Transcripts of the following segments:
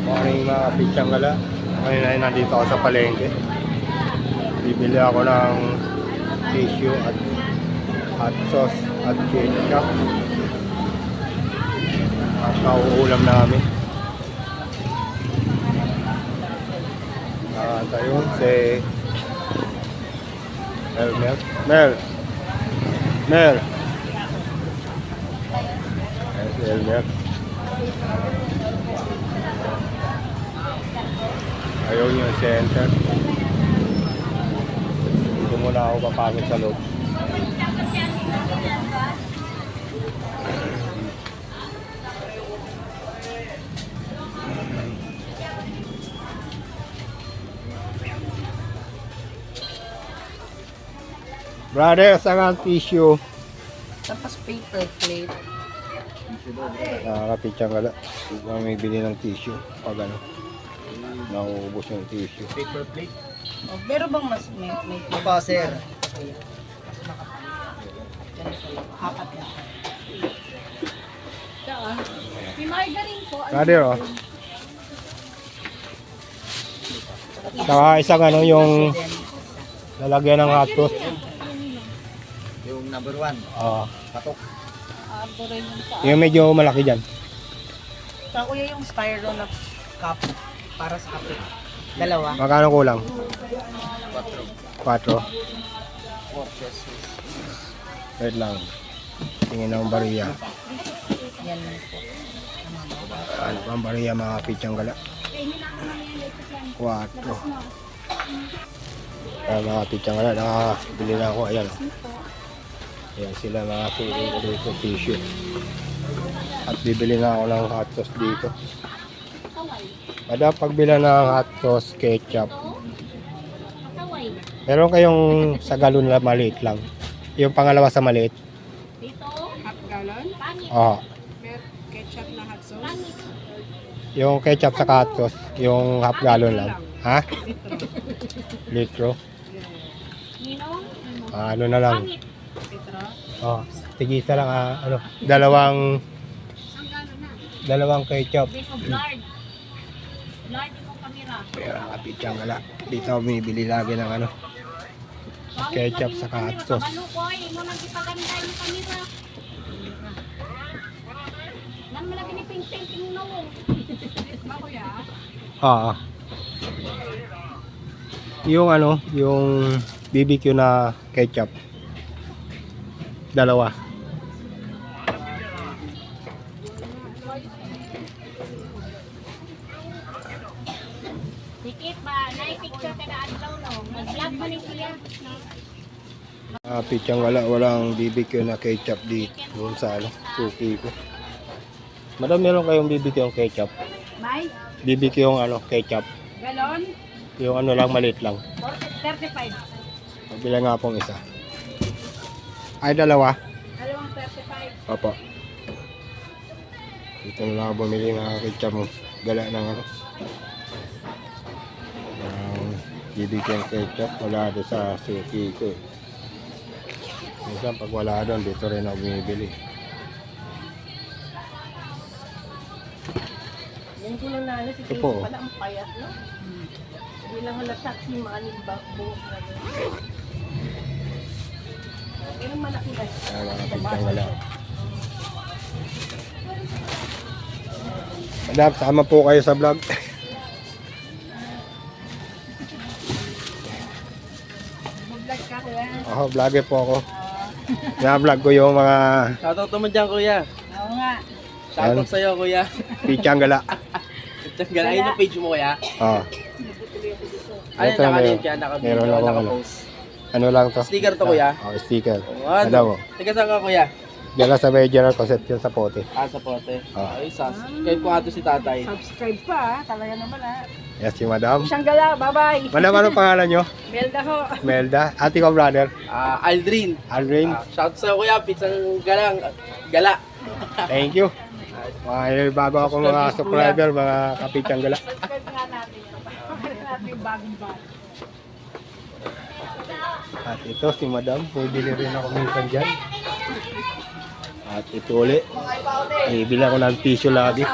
Morning mga pichang gala. Ngayon ay nandito ako sa palengke. Bibili ako ng tissue at hot sauce at ketchup. At nauulam namin. Ayun si Mel. Si Elmer. Ayaw yung center. Dito muna ako papasok sa loob. Brother, saan ang tissue? Tapos paper plate. Nakakapitsang ka lang. May bili ng tissue. Pag ano, nauubos yung tissue. Paper plate. Oh, pero bang mas may Opo, sir. apat na. May margarine po. Brother, oh. Saka isang ano yung lalagyan ng hot sauce. Yung number 1. Patok. Rin yung sa Yung medyo malaki dyan. Sa kuya yung styro na cup para sa kape. Dalawa. Magkano kulang? 4. 4 pesos. Wait lang. Tingin ng bariya. Yan po. Ano pa ang bariya mga pitsang gala? 4. Mga pitsang gala. Nakabili na ako. Ayan. Ayan sila mga sulit ko dito tissue. At bibili na ako ng hot sauce dito. Kada pagbila ng hot sauce, ketchup. Meron kayong sa galon na maliit lang. Yung pangalawa sa maliit. dito. Half gallon? Oo. Ketchup na hot sauce? Yung ketchup sa hot sauce, yung half gallon lang. Ha? Litro. Ninong. Ano na lang. Litro? Oh, tigisa lang ano, dalawang ketchup. Bit of lard. Lard yung kamera. Pero kapitsang gala. Dito ako bumibili lagi ng ano, ketchup sa hot sauce. Kabalukoy, mo nang ipaganda yung kamera. Nan malaki ni ping-ping no. Ba kuya? Ah. Yung ano, yung BBQ na ketchup. Dalawa. Dikit ba? Nai-picture ka na adlaw no. Mag-vlog man ni siya. Pitsang walang BBQ na ketchup dito. Doon sa ano, suki ko. Madam, meron kayong BBQ yung ketchup? May BBQ yung ano, ketchup. galon Yung ano lang, maliit lang. 35. Pabila nga pong isa. Ay, dalawa. Dalawang 35. Opo. Dito na lang ako bumili ng ketchup mo. Gala ng ano. BBQ yung ketchup. Wala doon sa suki ko. Minsan pag wala doon, dito rin ako bumibili. Yan ko lang na si Ito po. pala ang payat no. Hindi lang wala taxi maning buhok na yun. Pero malaki ba? Mga pitsang wala. Madam, sama po kayo sa vlog. Mag-vlog ka kuya. Ako, vlogger po ako. Na-vlog ko yung mga Shoutout naman dyan, kuya. Oo nga. Shoutout sa'yo, kuya. pitsang gala. Galain yung page mo, kuya. Oh. Ano Ito, yung naka-link meron- dyan? meron Naka-video, ako, naka-post. Ano lang to? Sticker to, kuya? Oh, sticker. Ano? Ano mo? Teka, saan ka, kuya? Dala sa may General Concepcion sa Pote. Sa pote. Ah. Ay, kayo po nga to si tatay. Subscribe pa talaga naman Yes, si Madam. Siyang gala, bye-bye. Madam, ano pangalan nyo? Melda ho. Melda. Ate ko, brother. Aldrin. Aldrin. Shoutout sa'yo, kuya. Pizzang galang. Gala. Thank you. Mga bago ako mga subscriber, mga kapitsang gala. Subscribe nga natin. Pakita natin yung bagong bag. At ito si Madam, bibili rin ako minsan dyan. At ito ulit, bibili ako ng tissue lagi.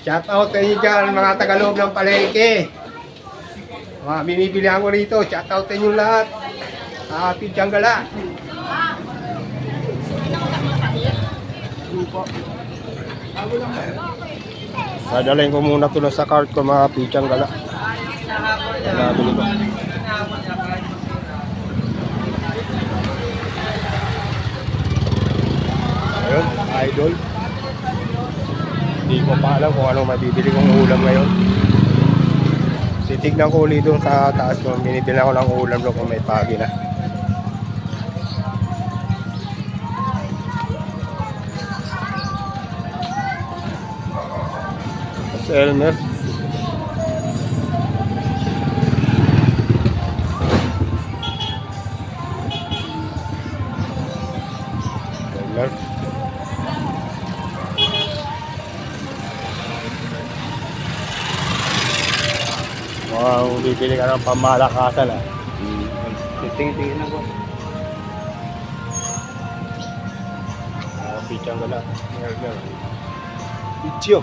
Shout out sa inyo dyan, mga tagaloob ng palengke. Mga binibilihan ko rito, shout out sa inyo lahat. Pichang Gala. Dadalhin ko muna ito sa cart ko, mga Pichang Gala. Nabili ko. Ayun, idol. Hindi ko pa alam kung ano mabibili kong ulam ngayon. Titignan ko ulit doon sa taas kung binibili ako ng ulam doon kung may pagi na. Mas Elmer. Elmer. Kung bibili ka ng pamalakasan titingin ako. Pichang Gala. Pichyo.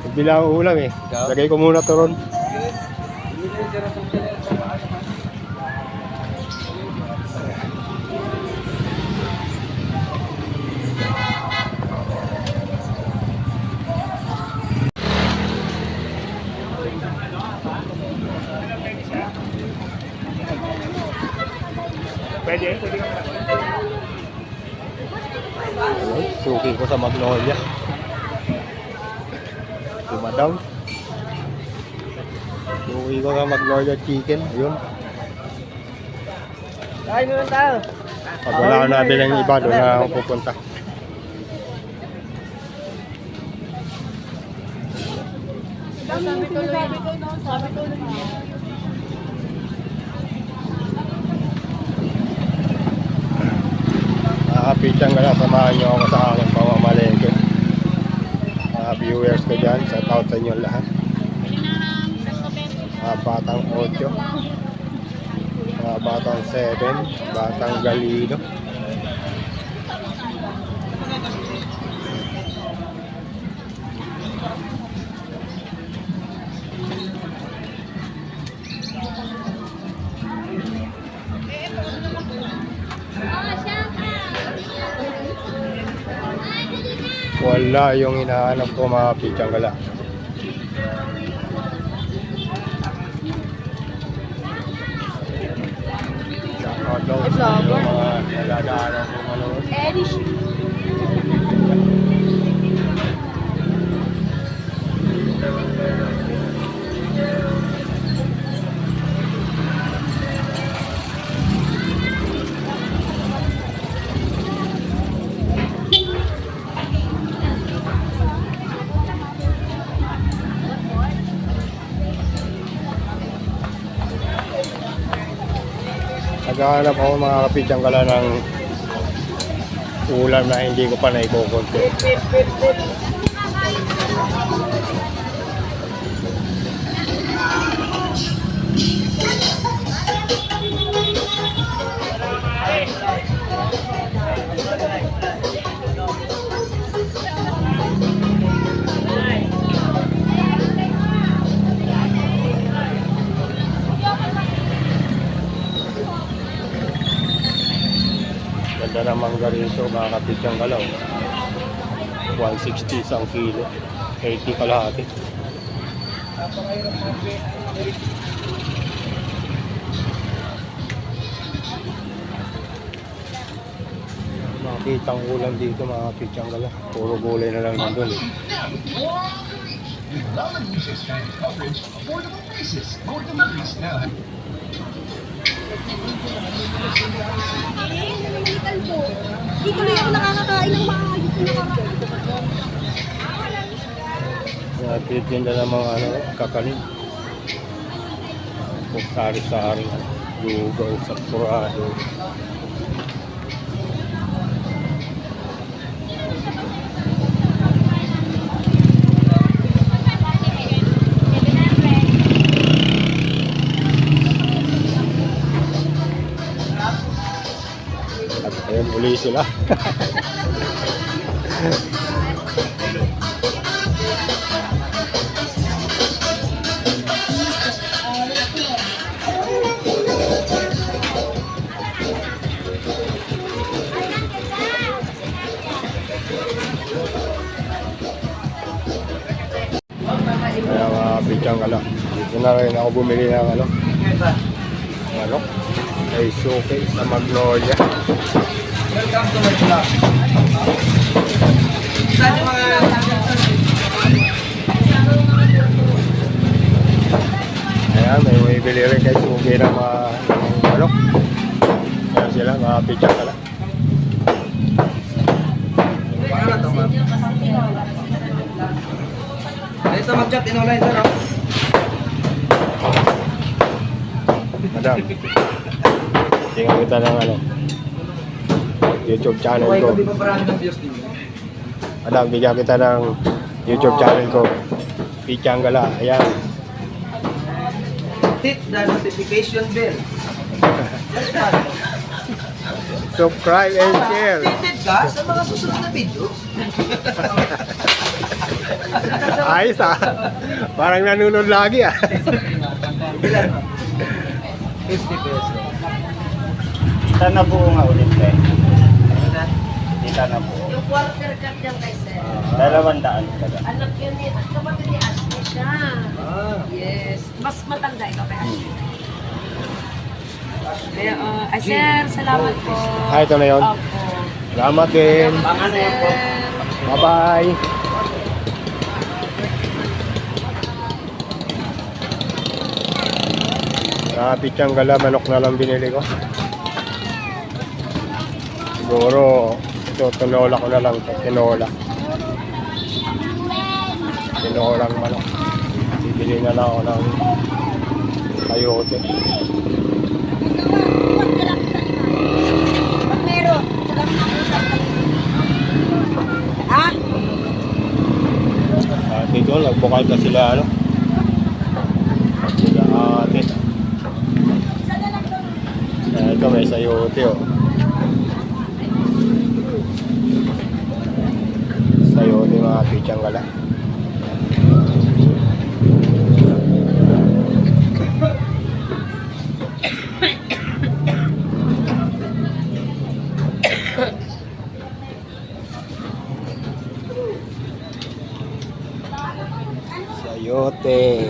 Bibili ako ulam eh. Lagay ko muna ito ron. Pwede. Suki ko sa Magnolia. Dumadam. Suki ko sa Magnolia Chicken. Ayun. Kain naman tayo. Pag wala ko nabili ng iba, doon na ako pupunta. Pichang Gala, samahan nyo ako sa aking pamamalengke. Mga viewers ko dyan, shout out sa inyo lahat. Mga batang 8, mga batang 7, batang Galido. Wala yung hinahanap ko, mga Pichang Gala. Shoutout daw sa mga nalagaan ko manood. Naghahanap ako, mga Pichang Gala, ng ulam na hindi ko pa naikukonti. Ganda ng mangga rito, mga Pichang Gala. 160 isang kilo, 80 kalahati. Makikita ang ulam dito, mga Pichang Gala. Puro gulay na lang nandun eh. Hindi ko na ako nakakakain ng maayos na Natitinda ng mga kakanin. Kung sari-sari, lugaw, sapurado. Uli sila. Kaya mga pichang kala. Dito na rin ako bumili ng ano? Ay suki sa Magnolia. Welcome to my vlog. Saan yung mga... Ayan, may bili rin kay suki ng mga ano? Ayan sila, mga pichang kala. Pangalan to, ma'am? Ay, sa mag-chat, in-online sir, oh. Madam, tingnan kita ng ano, YouTube channel Okay, ko. kung di pa parang ng views din. Madam, bigyan kita ng YouTube channel ko. Pichang Gala, ayan. Hit the notification bell. Subscribe and share. Updated ka sa mga susunod na video. Ayos ah. Parang nanonood lagi ah. Ilan, ma'am? 50 pesos. Kita na buo nga ulit eh. Kita na buo. Yung quarter cut niya kay Sir. 200 kada. Anak yun ni, at kapatid ni Ashley siya. Ah. Yes. Mas matanda ikaw kay Ashley. Kaya, ay Sir, salamat po. Ito na yun. Opo. Salamat din. Pangan na yun po. Bye-bye. Pichang Gala, manok na lang binili ko. Siguro, ito, tinola ko na lang. Tinola. Tinolang manok. Bibili na lang ako ng kayote. Dito, nagbukal na sila, ano? Sila ate. Ito, may sayote, oh. Sayote, mga Pichang Gala. Sayote.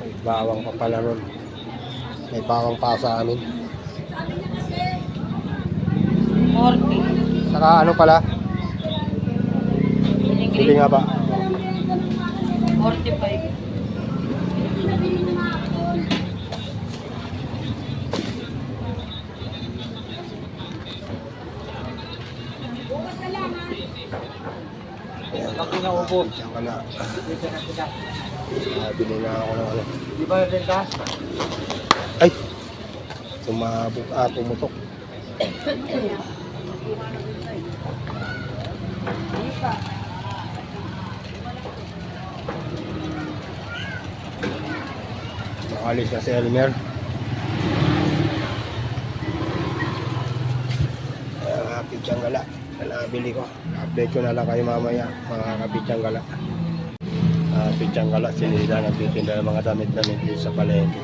May bawang pa pala nun. May bawang pa sa amin. 40. Saka ano pala? Bili nga ba? 45. Laki na upo. Diyan ka na. Bili na ako ng ano. Di ba rin ka? Ay! Sumabot pumutok. Nakalis na si Elmer. Pichang Gala na nabili ko. Update ko na lang kayo mamaya, mga kapichang Gala. Pichang Gala, sinila nagtitinda ng mga damit-damit dito sa palengke.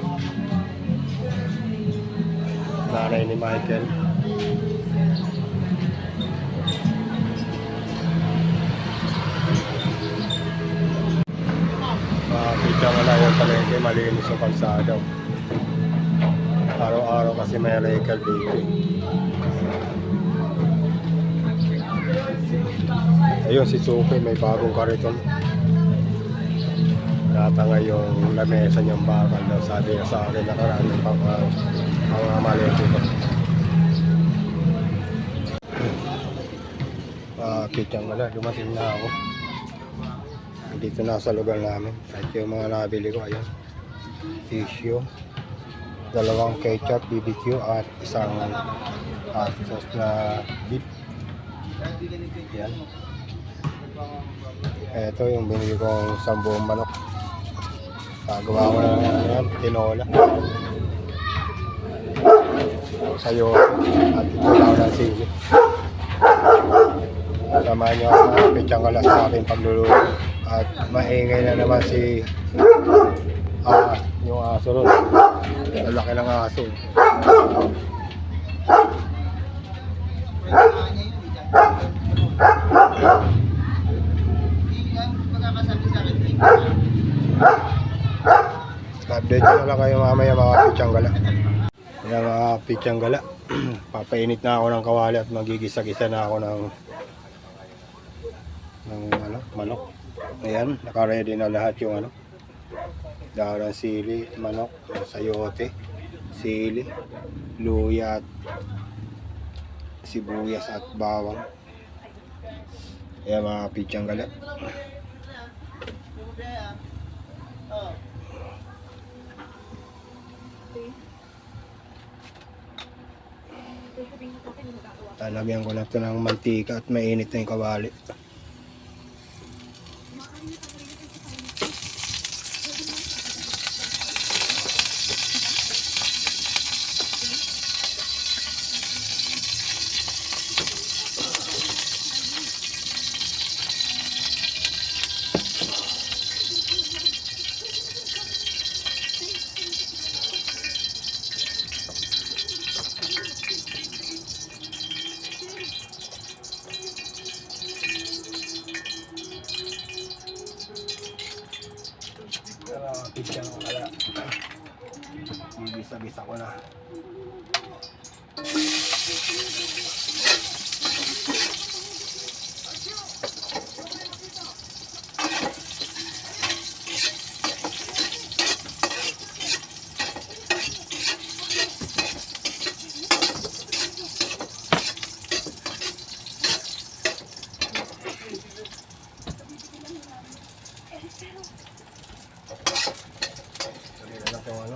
Nanay ni Michael. Pichang Gala yung palengke, malinis yung kalsada. Araw-araw kasi may regal dito. Ayun, si Suki may bagong kariton. Natangay yung lamesa niyang bakal daw. Sabi niya sa akin, nakaraan ng mga malengke ko. Pichang Gala, dumating na ako. Dito na sa lugar namin. At yung mga nabili ko, ayan. Tissue. 2 ketchup, BBQ at isang sauce na beef. Yan. Ito yung binili kong 10 manok. Gawa ko na yan, tinola. Sayo at ito lang ng sili. Samahan nyo ang mga pitsang gala sa aking pagluluto. At maingay na naman si yung aso ron. Ang laki ng aso. Update ko na lang kayo mamaya mga pitsang gala. Yan mga pitsang gala. Papainit na ako ng kawali at magigisa-gisa na ako ng manok. Ayan, naka-ready na lahat yung dahon ng sili, manok, sayote, sili, luya at sibuyas at bawang. Ayan mga pitsang gala. Talagyan ko na ito ng mantika at mainit na yung kawali. Pitsang gala. Bibisa-bisa ko na.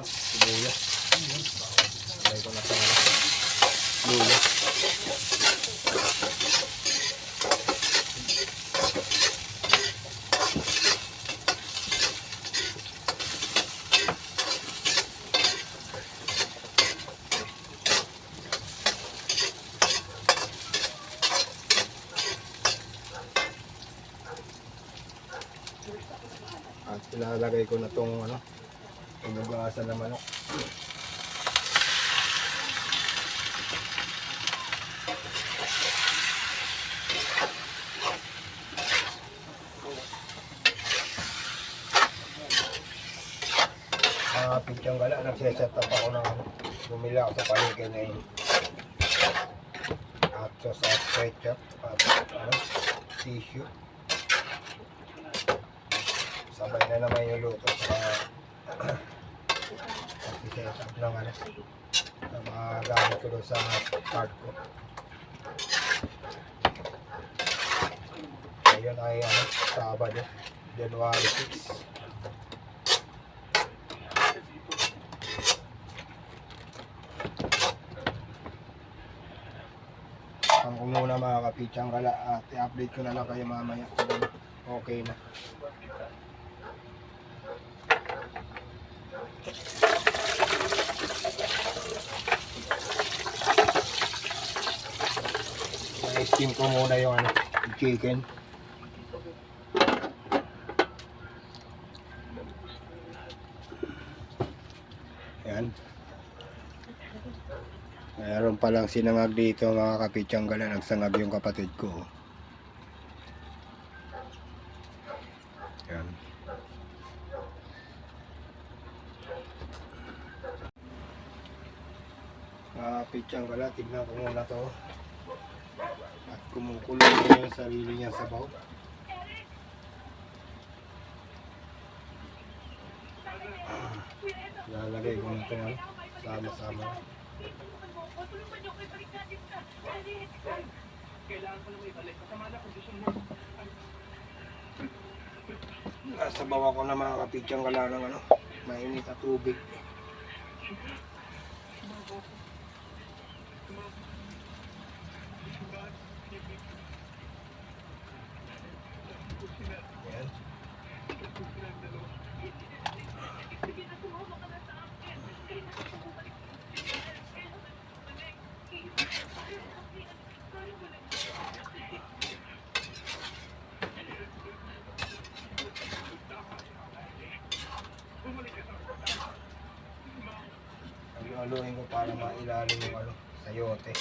Sibuyas. Sabay ko na sa luya. At ilalagay ko na tong inugasan na manok. Pitsang gala, nagsiset up ako ng bumili ako sa paligid na yun. At sauce at ketchup at tissue. Sabay na naman yung luto sa set up ng na mga gamit ko doon sa card ko. Ngayon ay Sabado, January 6. Ang muna mga kapitsang gala at i-update ko na lang kayo mamaya kung okay na. I-steam ko muna yung chicken. Ayan. Mayroon palang sinangag dito mga kapitsang gala. Nagsangag yung kapatid ko. Ayan. Mga kapitsang gala, tignan ko muna to. At kumukulo niya yung sarili niya sa baw. Lalagay ko na ito sama-sama. Nasabaw ako na mga kapitsang gala ng mainit at tubig. Ayan. Haluin ko para mailalim yung ano, sayote.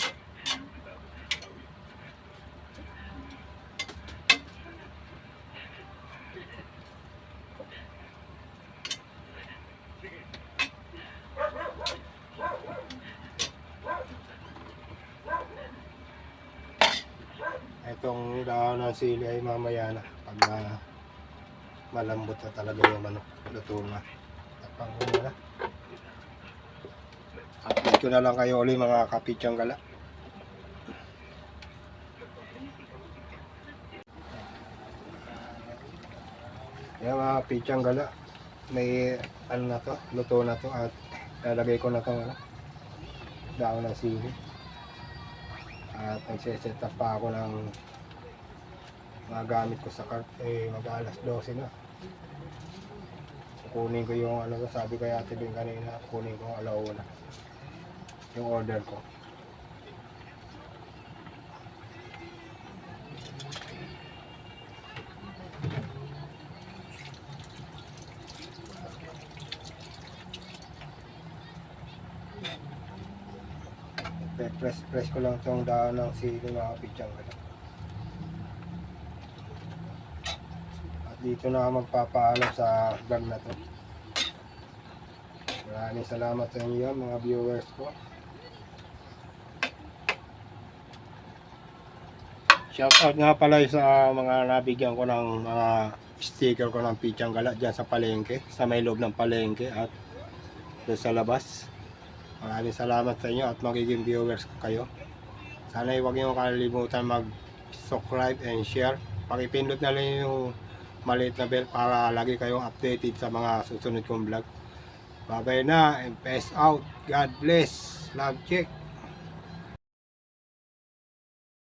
Itong dahon ng sili ay mamaya na pag malambot na talaga yung ano, luto na. Tapang ko muna. Update ko na lang kayo ulit mga kapitsang gala. Yan mga kapitsang gala. May ano na to, luto na to at lalagay ko na to ano, dahon ng sili. At nagsiset up pa ako ng mga gamit ko sa cart, mag-alas 12 na. Kunin ko yung ano, sabi ko Ate Bing kanina, kunin ko alauna yung order ko. Press ko lang itong dahon ng sili mga kapitsang gala. At dito na ako magpapaalam sa vlog na to. Maraming salamat sa inyo mga viewers ko. Shoutout nga pala sa mga nabigyan ko ng mga sticker ko ng Pitsang Gala dyan sa palengke, sa may loob ng palengke at doon sa labas. Maraming salamat sa inyo at magiging viewers ko kayo. Sana huwag niyo kalimutan mag-subscribe and share. Pakipindot na lang yung maliit na bell para lagi kayong updated sa mga susunod kong vlog. Bye bye na and peace out. God bless. Love check.